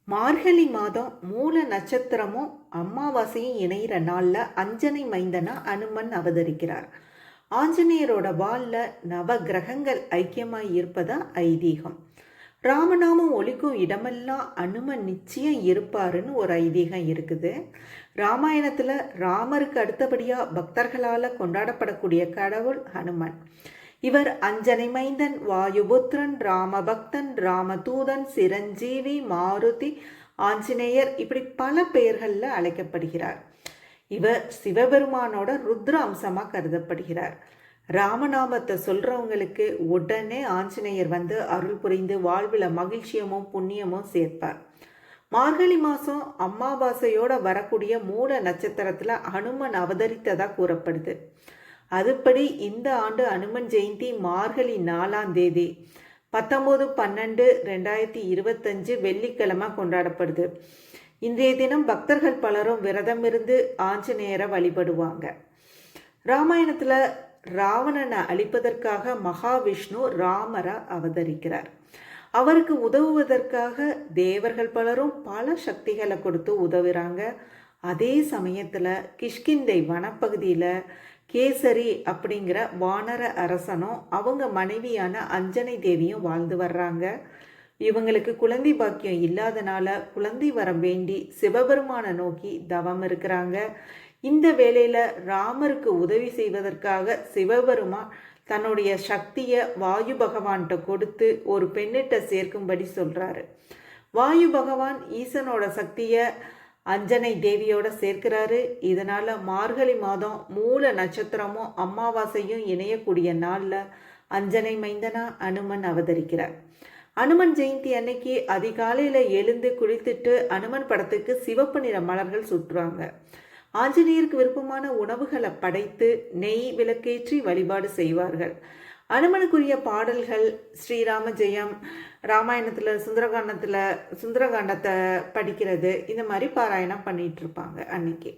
மார்கழி மாதம் மூல நட்சத்திரமும் அமாவாசையும் இணைகிற நாளில் அஞ்சனை மைந்தனா அனுமன் அவதரிக்கிறார். ஆஞ்சநேயரோட வால்ல நவ கிரகங்கள் ஐக்கியமாய் இருப்பதா ஐதீகம். ராமநாமம் ஒலிக்கும் இடமெல்லாம் அனுமன் நிச்சயம் இருப்பாருன்னு ஒரு ஐதீகம் இருக்குது. ராமாயணத்தில் ராமருக்கு அடுத்தபடியாக பக்தர்களால் கொண்டாடப்படக்கூடிய கடவுள் ஹனுமன். இவர் அஞ்சனை மைந்தன், வாயுபுத்திரன், ராமபக்தன், ராமதூதன், சிரஞ்சீவி, மாருதி, ஆஞ்சநேயர், இப்படி பல பெயர்களில் அழைக்கப்படுகிறார். இவர் சிவபெருமானோட ருத்ர அம்சமாக கருதப்படுகிறார். ராமநாமத்தை சொல்றவங்களுக்கு உடனே ஆஞ்சநேயர் வந்து அருள் புரிந்து வாழ்வில் மகிழ்ச்சியமும் புண்ணியமும் சேர்ப்பார். மார்கழி மாதம் அமாவாசையோட வரக்கூடிய மூல நட்சத்திரத்தில் ஹனுமன் அவதரித்ததாக கூறப்படுது. அதுபடி இந்த ஆண்டு அனுமன் ஜெயந்தி மார்கழி 4ஆம் தேதி 19/12/2025 வெள்ளிக்கிழமை கொண்டாடப்படுது. இன்றைய தினம் பக்தர்கள் பலரும் விரதம் இருந்து ஆஞ்சநேயரை வழிபடுவாங்க. ராமாயணத்தில் ராவணனை அழிப்பதற்காக மகாவிஷ்ணு ராமரை அவதரிக்கிறார். அவருக்கு உதவுவதற்காக தேவர்கள் பலரும் பல சக்திகளை கொடுத்து உதவுறாங்க. அதே சமயத்தில் கிஷ்கிந்தை வனப்பகுதியில் கேசரி அப்படிங்கிற வானர அரசனும் அவங்க மனைவியான அஞ்சனை தேவியும் வாழ்ந்து வர்றாங்க. இவங்களுக்கு குழந்தை பாக்கியம் இல்லாதனால குழந்தை வரம் வேண்டி சிவபெருமானை நோக்கி தவம் இருக்கிறாங்க. இந்த வேளையில் ராமருக்கு உதவி செய்வதற்காக சிவபெருமான் தன்னுடைய சக்தியை வாயு பகவான்கிட்ட கொடுத்து ஒரு பெண்ணிட்ட சேர்க்கும்படி சொல்கிறாரு. வாயு பகவான் ஈசனோட சக்தியை அஞ்சனை தேவியோட சேர்க்கிறாரு. இதனால் மார்கழி மாதம் மூல நட்சத்திரமும் அமாவாசையும் இணையக்கூடிய நாளில் அஞ்சனை மைந்தனா அனுமன் அவதரிக்கிறார். அனுமன் ஜெயந்தி அன்னைக்கு அதிகாலையில் எழுந்து குளித்துட்டு அனுமன் படத்துக்கு சிவப்பு நிற மலர்கள் சுற்றுவாங்க. ஆஞ்சநேயருக்கு விருப்பமான உணவுகளை படைத்து நெய் விளக்கேற்றி வழிபாடு செய்வார்கள். அனுமனுக்குரிய பாடல்கள் ஸ்ரீராம ஜெயம், ராமாயணத்தில் சுந்தரகாண்டத்தை படிக்கிறது, இந்த மாதிரி பாராயணம் பண்ணிட்டு இருப்பாங்க. அன்னைக்கு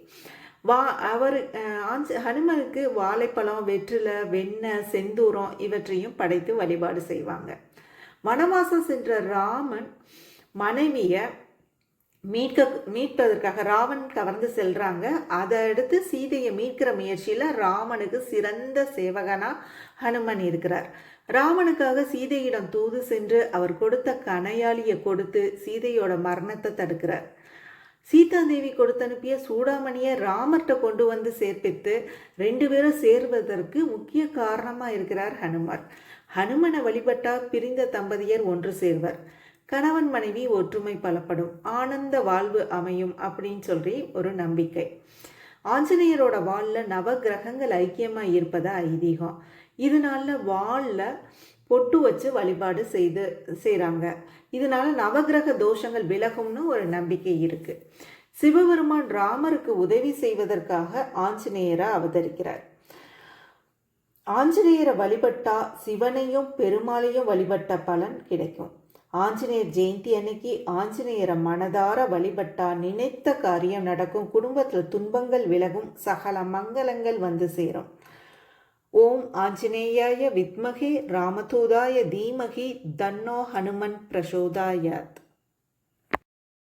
ஹனுமனுக்கு வாழைப்பழம், வெற்றிலை, வெண்ணெய், செந்தூரம் இவற்றையும் படைத்து வழிபாடு செய்வாங்க. வனவாசம் சென்ற ராமன் மனைவியை மீட்பதற்காக ராவன் கவர்ந்து செல்றாங்க. அதை அடுத்து சீதையை மீட்கிற முயற்சியில் ராமனுக்கு சிறந்த சேவகனா ஹனுமன் இருக்கிறார். ராமனுக்காக சீதையிடம் தூது சென்று அவர் கொடுத்த கணையாளியை கொடுத்து சீதையோட மரணத்தை தடுக்கிறார். சீதாதேவி கொடுத்தனுப்பிய சூடாமணியை ராமர்கிட்ட கொண்டு வந்து சேர்ப்பித்து 2 பேரும் சேர்வதற்கு முக்கிய காரணமாக இருக்கிறார் ஹனுமர். ஹனுமனை வழிபட்டால் பிரிந்த தம்பதியர் ஒன்று சேர்வர், கணவன் மனைவி ஒற்றுமை பலப்படும், ஆனந்த வாழ்வு அமையும் அப்படின்னு சொல்லி ஒரு நம்பிக்கை. ஆஞ்சநேயரோட வாளில் நவ கிரகங்கள் ஐக்கியமாக இருப்பதா ஐதீகம். இதனால வாளில் பொட்டு வச்சு வழிபாடு செய்கிறாங்க. இதனால நவகிரக தோஷங்கள் விலகும்னு ஒரு நம்பிக்கை இருக்கு. சிவபெருமான் ராமருக்கு உதவி செய்வதற்காக ஆஞ்சநேயரை அவதரிக்கிறார். ஆஞ்சநேயரை வழிபட்டா சிவனையும் பெருமாளையும் வழிபட்ட பலன் கிடைக்கும். ஆஞ்சநேயர் ஜெயந்தி அன்னைக்கு ஆஞ்சநேயரை மனதார வழிபட்டா நினைத்த காரியம் நடக்கும், குடும்பத்தில் துன்பங்கள் விலகும், சகல மங்களங்கள் வந்து சேரும். ஓம் ஆஞ்சநேயாய வித்மகே ராமதூதாய தீமகி தன்னோ ஹனுமன் பிரசோதாயாத்.